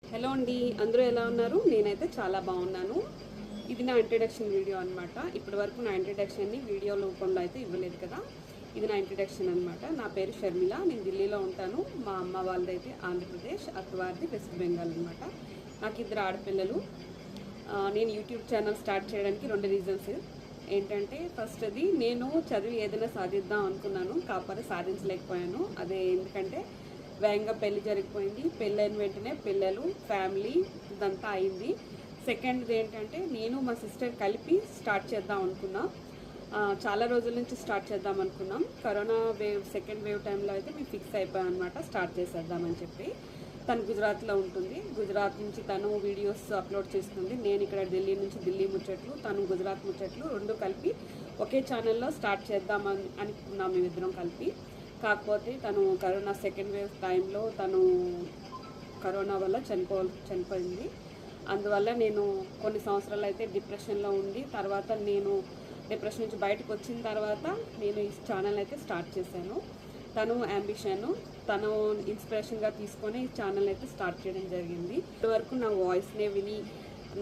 Hello అండి, అందరూ ఎలా ఉన్నారు? నేనైతే చాలా బాగున్నాను. ఇది నా ఇంట్రడక్షన్ వీడియో అనమాట. ఇప్పటి వరకు నా ఇంట్రడక్షన్ని వీడియో రూపంలో అయితే ఇవ్వలేదు కదా. ఇది నా ఇంట్రడక్షన్ అనమాట. నా పేరు షర్మిల, నేను ఢిల్లీలో ఉంటాను. మా అమ్మ వాళ్ళదైతే ఆంధ్రప్రదేశ్, అత్తవారిది వెస్ట్ బెంగాల్ అనమాట. నాకు ఇద్దరు ఆడపిల్లలు. నేను యూట్యూబ్ ఛానల్ స్టార్ట్ చేయడానికి 2 రీజన్స్ ఏంటంటే, ఫస్ట్ అది నేను చదివి ఏదైనా సాధిద్దాం అనుకున్నాను, కాకపోతే సాధించలేకపోయాను. అదే ఎందుకంటే వేగంగా పెళ్లి జరిగిపోయింది. పెళ్ళైన వెంటనే పిల్లలు, ఫ్యామిలీ ఇదంతా అయింది. సెకండ్ది ఏంటంటే, నేను మా సిస్టర్ కలిపి స్టార్ట్ చేద్దాం అనుకున్నాం. చాలా రోజుల నుంచి స్టార్ట్ చేద్దాం అనుకున్నాం. కరోనా వేవ్, సెకండ్ వేవ్ టైంలో అయితే మేము ఫిక్స్ అయిపోయాం అనమాట, స్టార్ట్ చేసేద్దామని చెప్పి. తను గుజరాత్లో ఉంటుంది. గుజరాత్ నుంచి తను వీడియోస్ అప్లోడ్ చేస్తుంది. నేను ఇక్కడ ఢిల్లీ నుంచి ఢిల్లీ ముచ్చట్లు, తను గుజరాత్ ముచ్చట్లు 2 కలిపి ఒకే ఛానల్లో స్టార్ట్ చేద్దామని అనుకున్నాం మేమిద్దరం కలిపి. కాకపోతే తను కరోనా సెకండ్ వేవ్ టైంలో తను కరోనా వల్ల చనిపోయింది. అందువల్ల నేను కొన్ని సంవత్సరాలు అయితే డిప్రెషన్లో ఉండి, తర్వాత నేను డిప్రెషన్ నుంచి బయటకు వచ్చిన తర్వాత నేను ఈ ఛానల్ అయితే స్టార్ట్ చేశాను. తను అంబిషన్, తను ఇన్స్పిరేషన్గా తీసుకొని ఈ ఛానల్ అయితే స్టార్ట్ చేయడం జరిగింది. ఇప్పటివరకు నా వాయిస్నే విని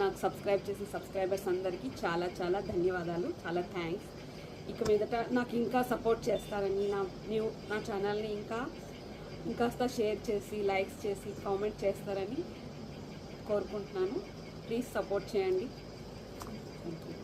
నాకు సబ్స్క్రైబ్ చేసిన సబ్స్క్రైబర్స్ అందరికీ చాలా చాలా ధన్యవాదాలు, చాలా థ్యాంక్స్. ఇక మీదట నాకు ఇంకా సపోర్ట్ చేస్తారని, నా ఛానల్ని ఇంకాస్త షేర్ చేసి, లైక్స్ చేసి, కామెంట్ చేస్తారని కోరుకుంటున్నాను. ప్లీజ్ సపోర్ట్ చేయండి. Thank you.